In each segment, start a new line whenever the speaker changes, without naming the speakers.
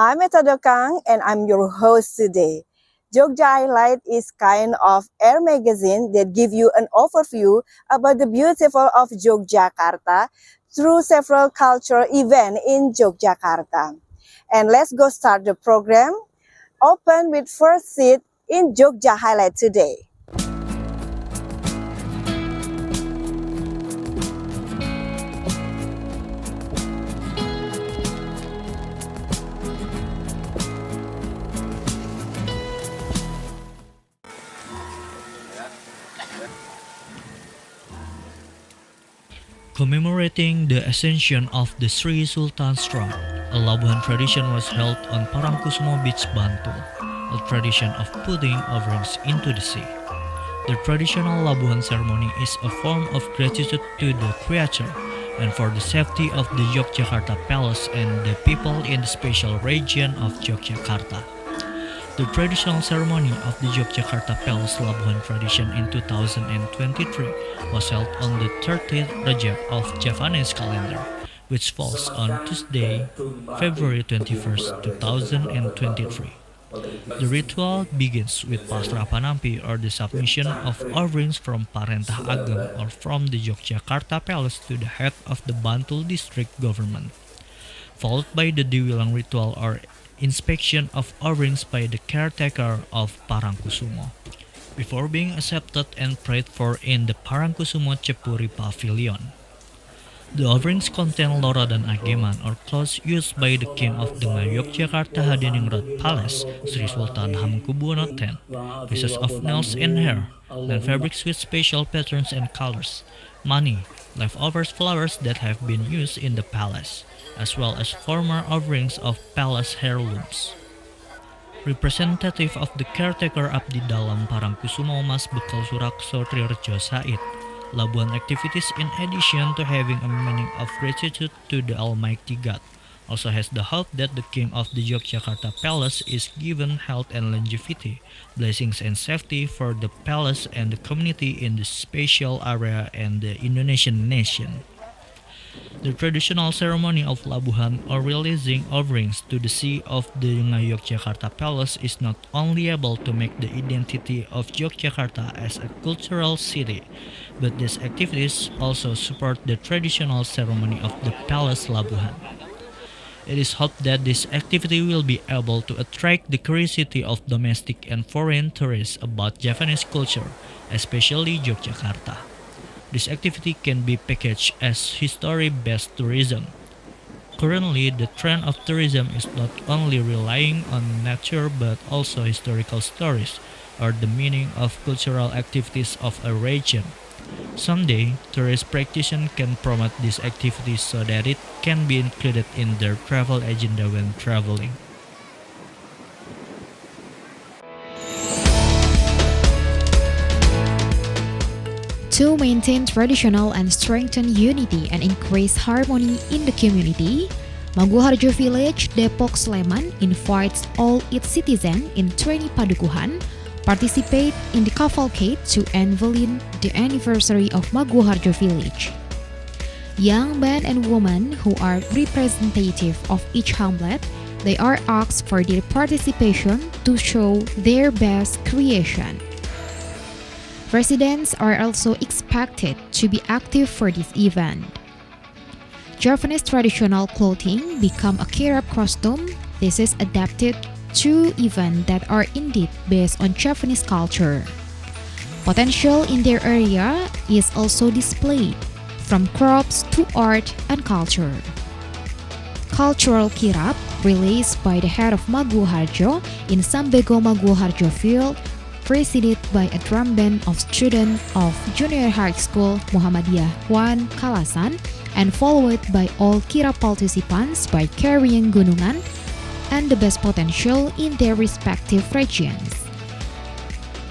I'm Eta Kang and I'm your host today. Jogja Highlight is kind of air magazine that give you an overview about the beautiful of Yogyakarta through several cultural events in Yogyakarta. And let's go start the program. Open with first seat in Jogja Highlight today.
Commemorating the ascension of the Sri Sultan Strong, a Labuhan tradition was held on Parangkusumo Beach, Bantul, a tradition of putting offerings into the sea. The traditional Labuhan ceremony is a form of gratitude to the Creator and for the safety of the Yogyakarta Palace and the people in the special region of Yogyakarta. The traditional ceremony of the Yogyakarta Palace Labuhan tradition in 2023 was held on the 30th Rajab of Javanese calendar, which falls on Tuesday, February 21st, 2023. The ritual begins with Pasrah Panampi, or the submission of offerings from Parentah Ageng or from the Yogyakarta Palace to the head of the Bantul district government, followed by the Diwilang ritual or inspection of offerings by the caretaker of Parangkusumo, before being accepted and prayed for in the Parangkusumo Cepuri Pavilion. The offerings contain lora dan ageman, or clothes used by the king of the Yogyakarta Hadiningrat Palace, Sri Sultan Hamengkubuwono X, pieces of nails and hair, and fabrics with special patterns and colors, money, leftover flowers that have been used in the palace, as well as former offerings of palace heirlooms. Representative of the caretaker Abdi Dalam Parangkusumo Mas Bekal Surakso Trirejo Said, Labuhan activities, in addition to having a meaning of gratitude to the Almighty God, also has the hope that the king of the Yogyakarta Palace is given health and longevity, blessings and safety for the palace and the community in the special area and the Indonesian nation. The traditional ceremony of Labuhan, or releasing offerings to the sea of the Yogyakarta Palace, is not only able to make the identity of Yogyakarta as a cultural city, but these activities also support the traditional ceremony of the Palace Labuhan. It is hoped that this activity will be able to attract the curiosity of domestic and foreign tourists about Javanese culture, especially Yogyakarta. This activity can be packaged as history-based tourism. Currently, the trend of tourism is not only relying on nature but also historical stories or the meaning of cultural activities of a region. Someday, tourist practitioners can promote these activities so that it can be included in their travel agenda when traveling.
To maintain traditional and strengthen unity and increase harmony in the community, Maguharjo Village, Depok, Sleman invites all its citizens in 20 Padukuhan participate in the cavalcade to unveil the anniversary of Maguharjo Village. Young men and women who are representative of each hamlet, they are asked for their participation to show their best creation. Residents are also expected to be active for this event. Javanese traditional clothing become a kirap costume. This is adapted to events that are indeed based on Javanese culture. Potential in their area is also displayed, from crops to art and culture. Cultural kirap, released by the head of Maguharjo in Sambego Maguharjo Field, preceded by a drum band of students of Junior High School Muhammadiyah Wan Kalasan, and followed by all kirap participants by carrying gunungan and the best potential in their respective regions.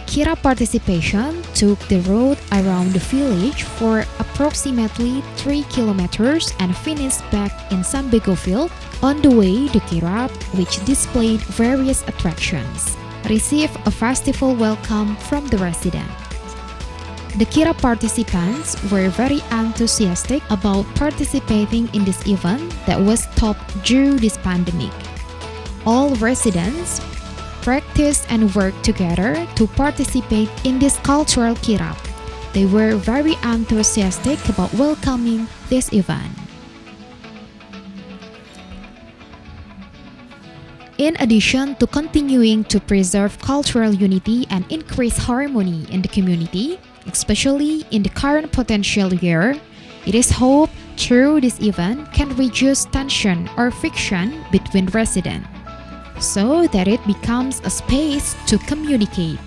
Kirap participation took the road around the village for approximately 3 kilometers and finished back in Sambego Field. On the way, the kirap, which displayed various attractions, received a festival welcome from the residents. The kirap participants were very enthusiastic about participating in this event that was stopped due this pandemic. All residents practice and work together to participate in this cultural kirap. They were very enthusiastic about welcoming this event. In addition to continuing to preserve cultural unity and increase harmony in the community, especially in the current potential year, it is hoped through this event can reduce tension or friction between residents, so that it becomes a space to communicate.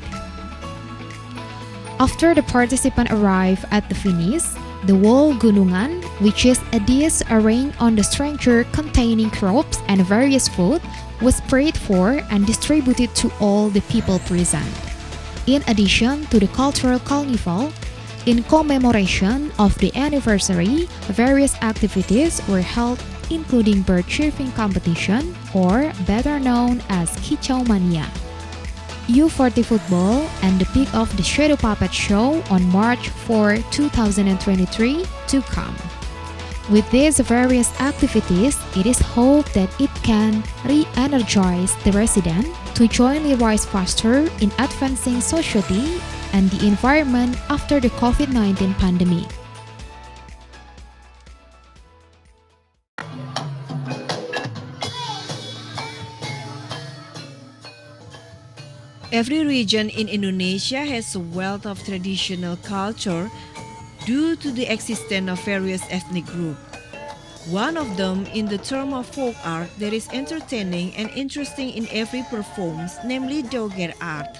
After the participants arrive at the finish, the wall gunungan, which is a dish arranged on the structure containing crops and various food, was prayed for and distributed to all the people present. In addition to the cultural carnival, in commemoration of the anniversary, various activities were held, including bird chirping competition, or better known as Kicau Mania, U40 football, and the peak of the Shadow Puppet Show on March 4, 2023 to come. With these various activities, it is hoped that it can re-energize the resident to jointly rise faster in advancing society and the environment after the COVID-19 pandemic.
Every region in Indonesia has a wealth of traditional culture due to the existence of various ethnic groups. One of them in the term of folk art that is entertaining and interesting in every performance, namely Joger art.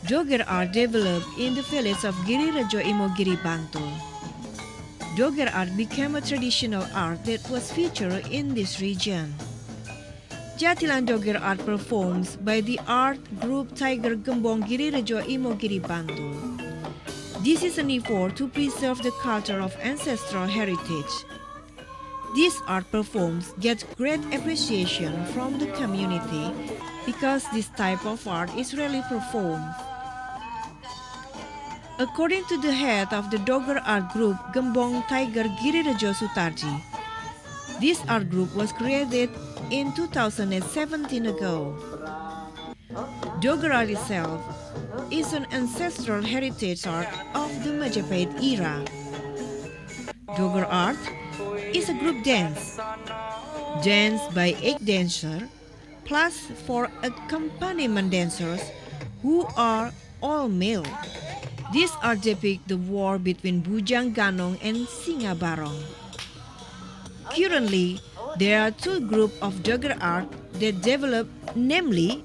Joger art developed in the village of Girirejo Imogiri, Bantul. Joger art became a traditional art that was featured in this region. Jatilan Joger art performs by the art group Tiger Gembong Girirejo Imogiri, Bantul. This is an effort to preserve the culture of ancestral heritage. This art performance gets great appreciation from the community because this type of art is rarely performed. According to the head of the Doger art group Gembong Tiger Girirejo Sutarji, this art group was created in 2017 ago. Doger art itself is an ancestral heritage art of the Majapahit era. Doger art is a group dance, danced by 8 dancers plus 4 accompaniment dancers who are all male. This art depicts the war between Bujang Ganong and Singa Barong. Currently, there are 2 groups of Doger art that develop, namely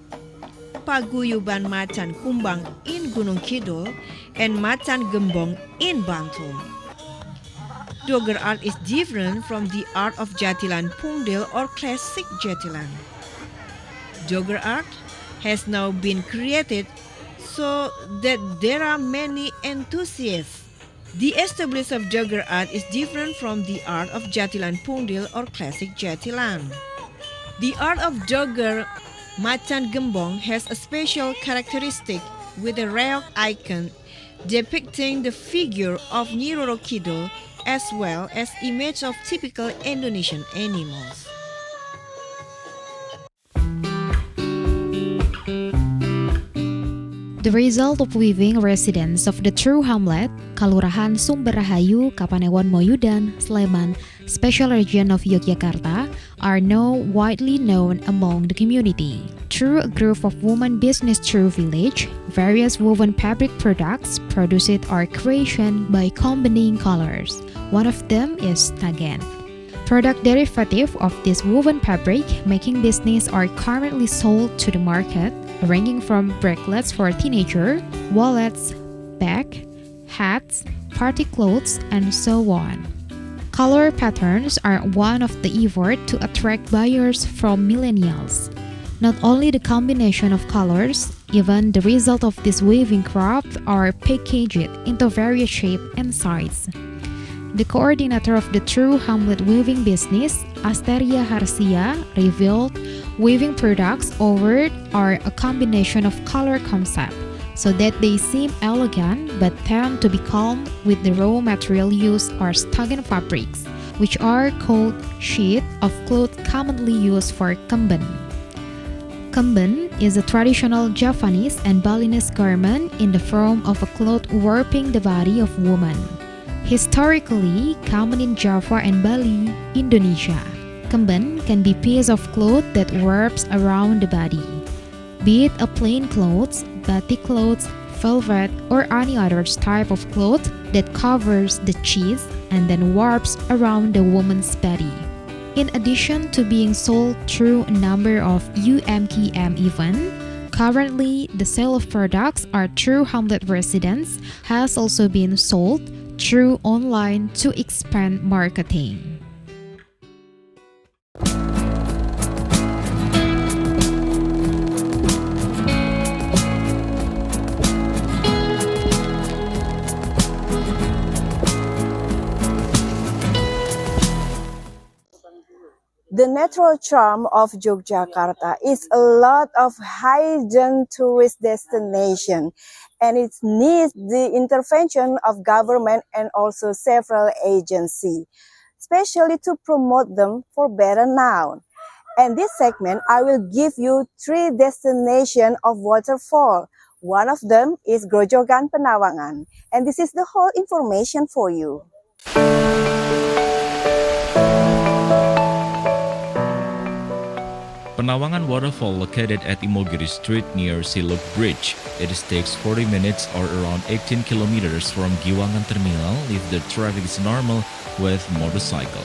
Paguyuban Macan Kumbang in Gunung Kidul and Macan Gembong in Bantul. Doger art is different from the art of Jatilan Pungdil or classic Jatilan. Doger art has now been created so that there are many enthusiasts. The establishment of Doger art is different from the art of Jatilan Pungdil or classic Jatilan. The art of Doger Macan Gembong has a special characteristic with a reok icon depicting the figure of Nyi Roro Kidul as well as image of typical Indonesian animals.
The result of weaving residents of the true hamlet, Kalurahan Sumberahayu, Kapanewon Moyudan, Sleman, special region of Yogyakarta, are now widely known among the community. Through a group of women business through village, various woven fabric products produced are creation by combining colors. One of them is tagen. Product derivative of this woven fabric making business are currently sold to the market, ranging from bracelets for teenagers, wallets, bag, hats, party clothes, and so on. Color patterns are one of the efforts to attract buyers from millennials. Not only the combination of colors, even the result of this weaving craft are packaged into various shapes and sizes. The coordinator of the True Hamlet weaving business, Asteria Harsia, revealed weaving products offered are a combination of color concept, so that they seem elegant but tend to be calm with the raw material used are stagen fabrics, which are called sheet of cloth commonly used for kemben. Kemben is a traditional Javanese and Balinese garment in the form of a cloth warping the body of woman. Historically common in Java and Bali, Indonesia, Kemben can be piece of cloth that warps around the body, be it a plain clothes, batik clothes, velvet, or any other type of cloth that covers the chest and then warps around the woman's body. In addition to being sold through a number of UMKM events, currently the sale of products are through Hamlet residents has also been sold through online to expand marketing.
The natural charm of Yogyakarta is a lot of hidden tourist destination, and it needs the intervention of government and also several agencies, especially to promote them for better now. And this segment, I will give you 3 destinations of waterfall. One of them is Grojogan Penawangan, and this is the whole information for you.
Penawangan Waterfall located at Imogiri Street near Siluk Bridge. It takes 40 minutes or around 18 kilometers from Giwangan Terminal if the traffic is normal with motorcycle.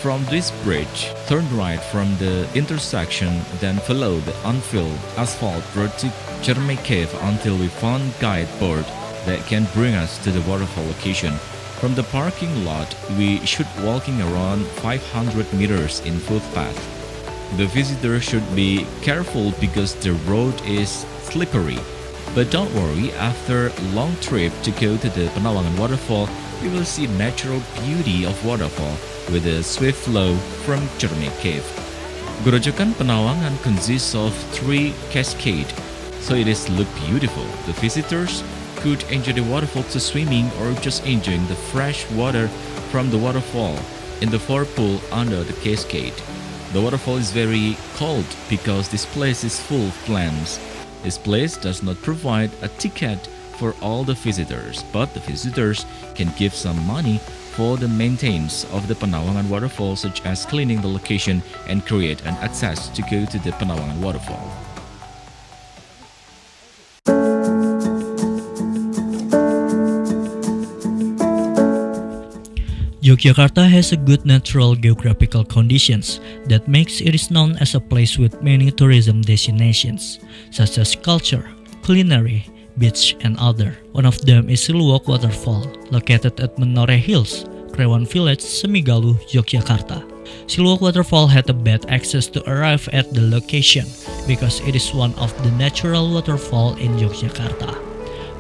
From this bridge, turn right from the intersection, then follow the unfilled asphalt road to Cerme Cave until we found guide board that can bring us to the waterfall location. From the parking lot, we should walking around 500 meters in footpath. The visitor should be careful because the road is slippery. But don't worry, after a long trip to go to the Penawangan waterfall, you will see natural beauty of waterfall with a swift flow from Cerme Cave. Grojogan Penawangan consists of 3 cascades, so it is look beautiful. The visitors could enjoy the waterfall to swimming or just enjoying the fresh water from the waterfall in the 4 pool under the cascade. The waterfall is very cold because this place is full of plants. This place does not provide a ticket for all the visitors, but the visitors can give some money for the maintenance of the Penawangan waterfall, such as cleaning the location and create an access to go to the Penawangan waterfall.
Yogyakarta has a good natural geographical conditions that makes it is known as a place with many tourism destinations, such as culture, culinary, beach, and other. One of them is Siluwak Waterfall, located at Menore Hills, Krewan Village, Semigalu, Yogyakarta. Siluwak Waterfall had a bad access to arrive at the location because it is one of the natural waterfall in Yogyakarta.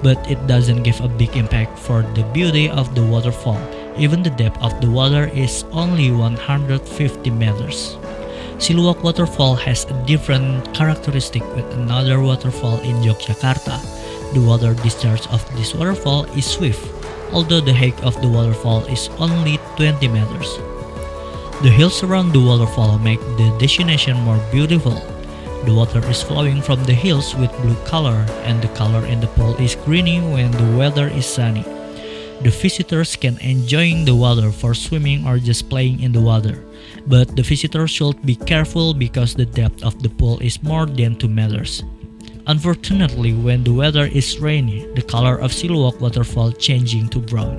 But it doesn't give a big impact for the beauty of the waterfall. Even the depth of the water is only 150 meters. Siluwak Waterfall has a different characteristic with another waterfall in Yogyakarta. The water discharge of this waterfall is swift, although the height of the waterfall is only 20 meters. The hills around the waterfall make the destination more beautiful. The water is flowing from the hills with blue color, and the color in the pool is greeny when the weather is sunny. The visitors can enjoy the water for swimming or just playing in the water, but the visitors should be careful because the depth of the pool is more than 2 meters. Unfortunately, when the weather is rainy, the color of Siluwak waterfall changing to brown.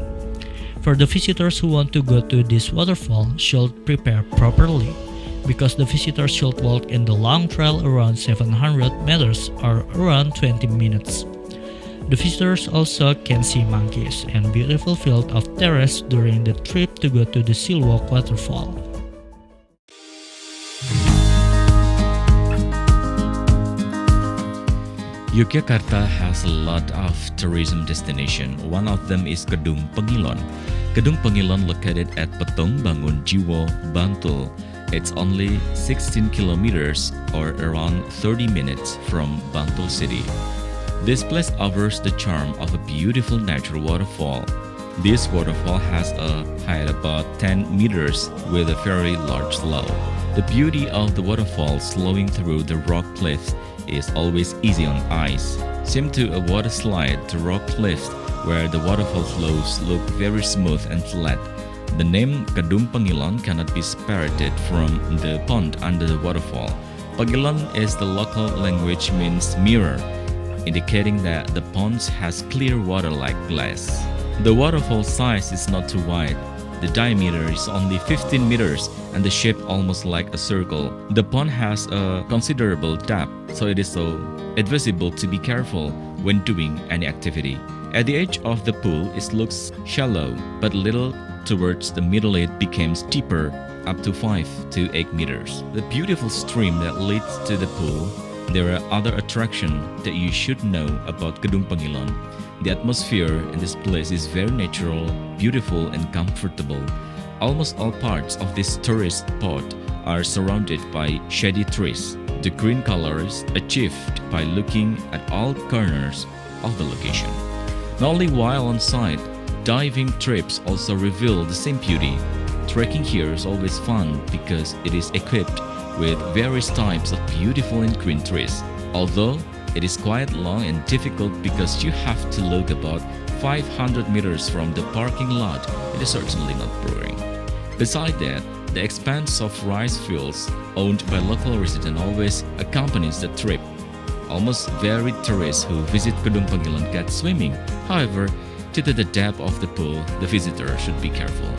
For the visitors who want to go to this waterfall should prepare properly, because the visitors should walk in the long trail around 700 meters or around 20 minutes. The visitors also can see monkeys and beautiful field of terrace during the trip to go to the Siluwak waterfall.
Yogyakarta has a lot of tourism destination. One of them is Gedung Pengilon. Gedung Pengilon located at Petong Bangun Jiwo, Bantul. It's only 16 kilometers or around 30 minutes from Bantul city. This place offers the charm of a beautiful natural waterfall. This waterfall has a height about 10 meters with a very large slope. The beauty of the waterfalls flowing through the rock cliffs is always easy on eyes. Similar to a water slide, the rock cliffs where the waterfall flows look very smooth and flat. The name Kedung Pangilon cannot be separated from the pond under the waterfall. Pangilon is the local language means mirror, indicating that the pond has clear water like glass. The waterfall size is not too wide. The diameter is only 15 meters and the shape almost like a circle. The pond has a considerable depth, so it is so advisable to be careful when doing any activity. At the edge of the pool, it looks shallow, but little towards the middle it becomes deeper, up to 5 to 8 meters. The beautiful stream that leads to the pool. There are other attractions that you should know about Kedung Pangilon. The atmosphere in this place is very natural, beautiful and comfortable. Almost all parts of this tourist spot are surrounded by shady trees. The green color is achieved by looking at all corners of the location. Not only while on site, diving trips also reveal the same beauty. Trekking here is always fun because it is equipped with various types of beautiful and green trees. Although it is quite long and difficult because you have to look about 500 meters from the parking lot, it is certainly not boring. Beside that, the expanse of rice fields owned by local residents always accompanies the trip. Almost every tourist who visit Kedung Pangilon gets swimming. However, due to the depth of the pool, the visitor should be careful.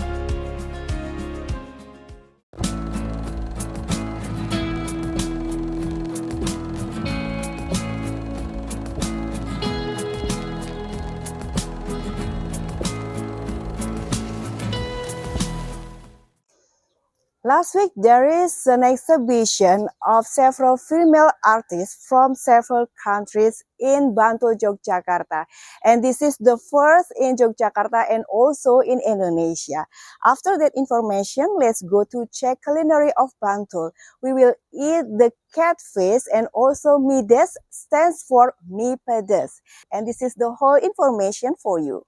Last week, there is an exhibition of several female artists from several countries in Bantul, Yogyakarta. And this is the first in Yogyakarta and also in Indonesia. After that information, let's go to check culinary of Bantul. We will eat the catfish and also mides stands for mie pedas. And this is the whole information for you.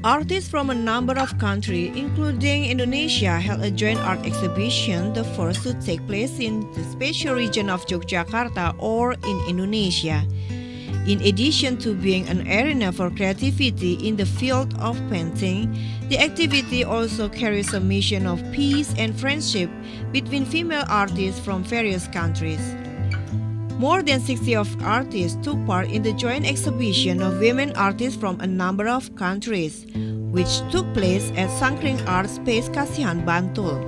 Artists from a number of countries, including Indonesia, held a joint art exhibition, the first to take place in the special region of Yogyakarta or in Indonesia. In addition to being an arena for creativity in the field of painting, the activity also carries a mission of peace and friendship between female artists from various countries. More than 60 of artists took part in the joint exhibition of women artists from a number of countries, which took place at Sangkring Art Space Kasihan, Bantul.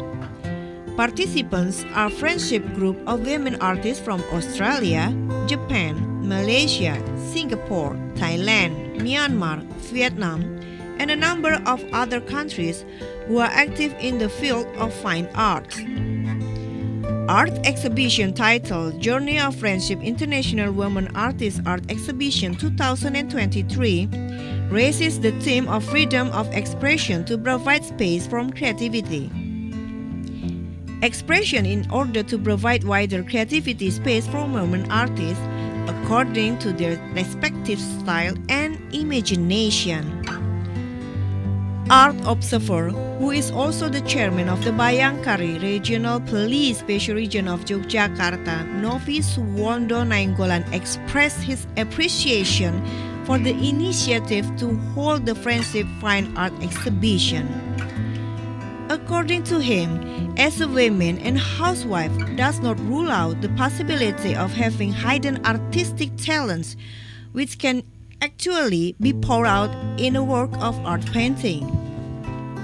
Participants are a friendship group of women artists from Australia, Japan, Malaysia, Singapore, Thailand, Myanmar, Vietnam, and a number of other countries who are active in the field of fine arts. Art exhibition titled Journey of Friendship International Women Artists Art Exhibition 2023 raises the theme of freedom of expression to provide space for creativity. Expression in order to provide wider creativity space for women artists according to their respective style and imagination. Art Observer, who is also the chairman of the Bayangkari Regional Police Special Region of Yogyakarta, Novi Suwondo Nainggolan, expressed his appreciation for the initiative to hold the Friendship Fine Art exhibition. According to him, as a woman and housewife does not rule out the possibility of having hidden artistic talents which can actually be poured out in a work of art painting.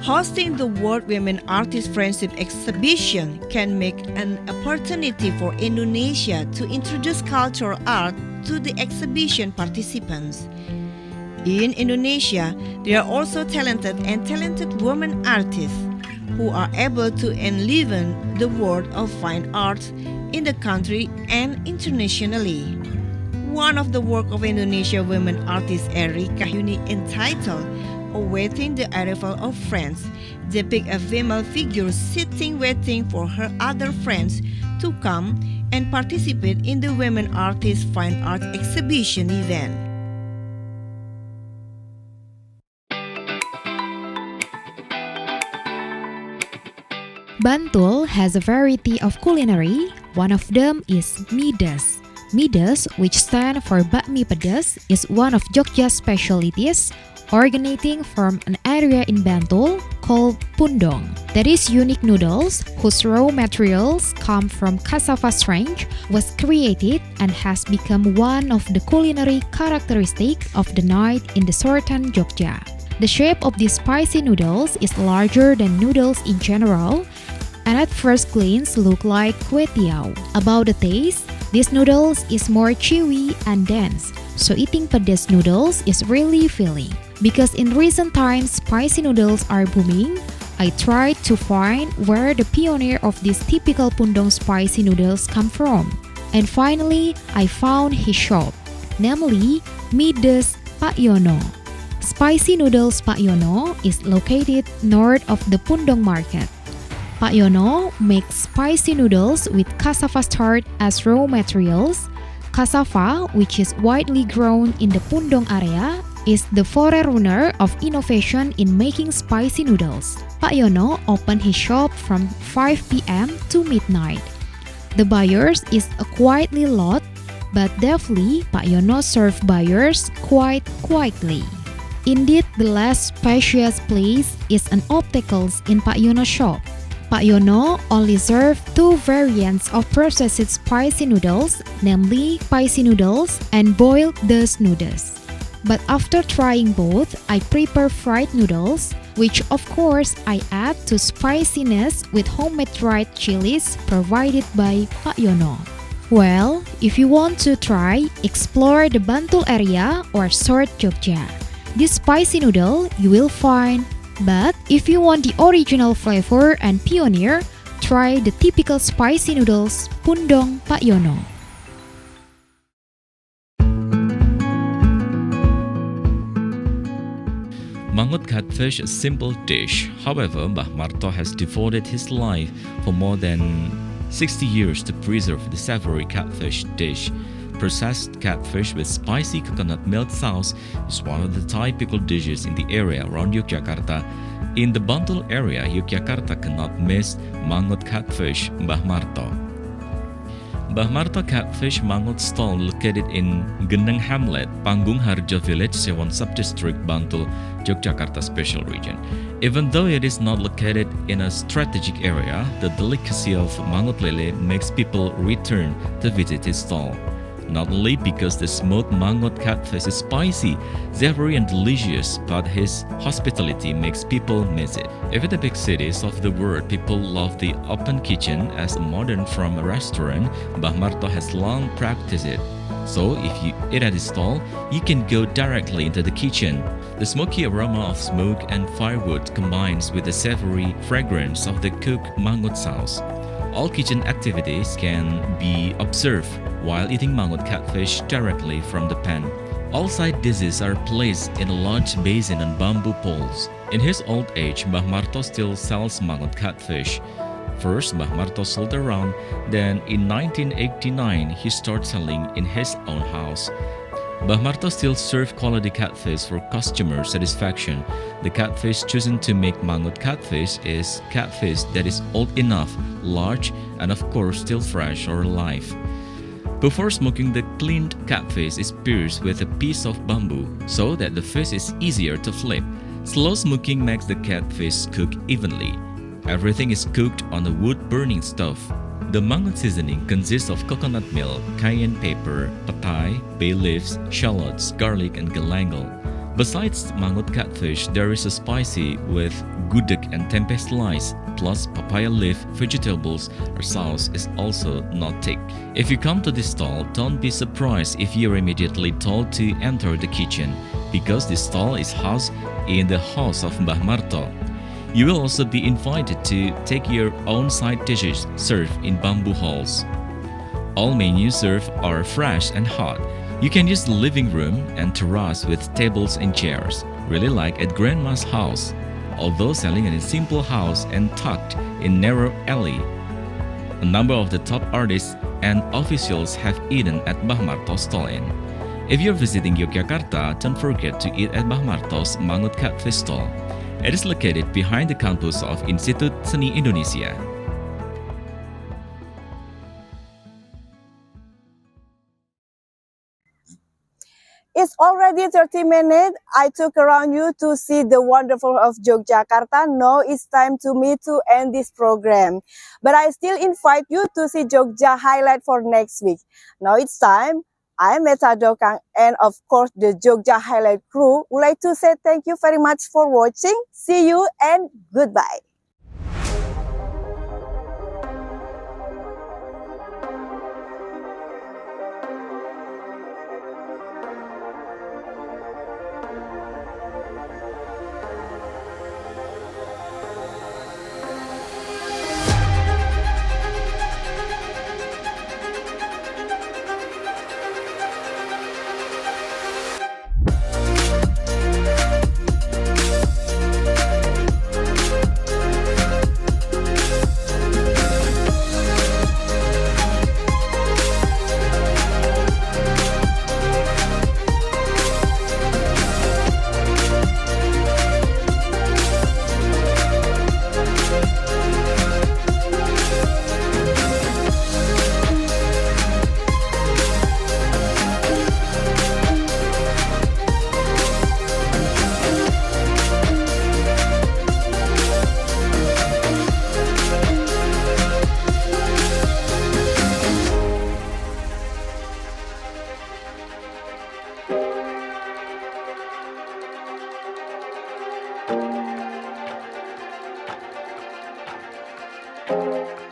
Hosting the World Women Artists Friendship Exhibition can make an opportunity for Indonesia to introduce cultural art to the exhibition participants. In Indonesia, there are also talented women artists who are able to enliven the world of fine arts in the country and internationally. One of the work of Indonesia women artist Erika Yuni entitled Awaiting the Arrival of Friends depict a female figure sitting waiting for her other friends to come and participate in the Women Artists Fine Art exhibition event.
Bantul has a variety of culinary. One of them is midas. Midas, which stand for bakmi pedas, is one of Jogja's specialties, originating from an area in Bantul called Pundong. That is unique noodles whose raw materials come from cassava strange was created and has become one of the culinary characteristics of the night in the Sultan Jogja. The shape of these spicy noodles is larger than noodles in general and at first glance look like kway teow. About the taste, this noodles is more chewy and dense, so eating pedas noodles is really filling. Because in recent times spicy noodles are booming, I tried to find where the pioneer of these typical Pundong spicy noodles come from. And finally, I found his shop, namely Midas Pak Yono. Spicy Noodles Pak Yono is located north of the Pundong market. Pak Yono makes spicy noodles with cassava starch as raw materials. Cassava, which is widely grown in the Pundong area, is the forerunner of innovation in making spicy noodles. Pak Yono opened his shop from 5 p.m. to midnight. The buyers is a quietly lot, but definitely Pak Yono serve buyers quite quietly. Indeed, the less spacious place is an opticals in Pak Yono shop. Pak Yono only serve two variants of processed spicy noodles, namely spicy noodles and boiled dust noodles. But after trying both, I prefer fried noodles, which of course I add to spiciness with homemade dried chilies provided by Pak Yono. Well, if you want to try, explore the Bantul area or South Jogja. This spicy noodle you will find, but if you want the original flavor and pioneer, try the typical spicy noodles Pundong Pak Yono.
Mangut catfish is a simple dish. However, Mbah Marto has devoted his life for more than 60 years to preserve the savory catfish dish. Processed catfish with spicy coconut milk sauce is one of the typical dishes in the area around Yogyakarta. In the Bantul area, Yogyakarta cannot miss Mangut catfish Mbah Marto. Mbah Marto Catfish Mangut stall located in Geneng Hamlet, Panggung Harjo Village, Sewon Subdistrict, Bantul, Yogyakarta Special Region. Even though it is not located in a strategic area, the delicacy of Mangut Lele makes people return to visit his stall. Not only because the smoked Mangut catfish is spicy, savory and delicious, but his hospitality makes people miss it. Even the big cities of the world, people love the open kitchen as a modern from a restaurant. Mbah Marto has long practiced it. So if you eat at his stall, you can go directly into the kitchen. The smoky aroma of smoke and firewood combines with the savory fragrance of the cooked Mangut sauce. All kitchen activities can be observed while eating Mangut catfish directly from the pan. All side dishes are placed in a large basin on bamboo poles. In his old age, Mbah Marto still sells Mangut catfish. First, Mbah Marto sold around, then in 1989, he started selling in his own house. Mbah Marto still serves quality catfish for customer satisfaction. The catfish chosen to make Mangut catfish is catfish that is old enough, large, and of course still fresh or alive. Before smoking, the cleaned catfish is pierced with a piece of bamboo so that the fish is easier to flip. Slow smoking makes the catfish cook evenly. Everything is cooked on a wood-burning stove. The Mangut seasoning consists of coconut milk, cayenne pepper, patai, bay leaves, shallots, garlic, and galangal. Besides Mangut catfish, there is a spicy with gudeg and tempeh slice, plus papaya leaf, vegetables, or sauce is also not thick. If you come to this stall, don't be surprised if you are immediately told to enter the kitchen, because this stall is housed in the house of Mbah Marto. You will also be invited to take your own side dishes served in bamboo halls. All menus served are fresh and hot. You can use the living room and terrace with tables and chairs, really like at Grandma's house. Although selling in a simple house and tucked in narrow alley, a number of the top artists and officials have eaten at Mbah Marto's stall. If you're visiting Yogyakarta, don't forget to eat at Mbah Marto's Mangut Catfish stall. It is located behind the campus of Institut Seni Indonesia.
It's already 30 minutes. I took around you to see the wonderful of Yogyakarta. Now it's time to me to end this program. But I still invite you to see Jogja highlight for next week. Now it's time. I'm Meta Dokang and of course the Jogja highlight crew would like to say thank you very much for watching. See you and goodbye. Thank you.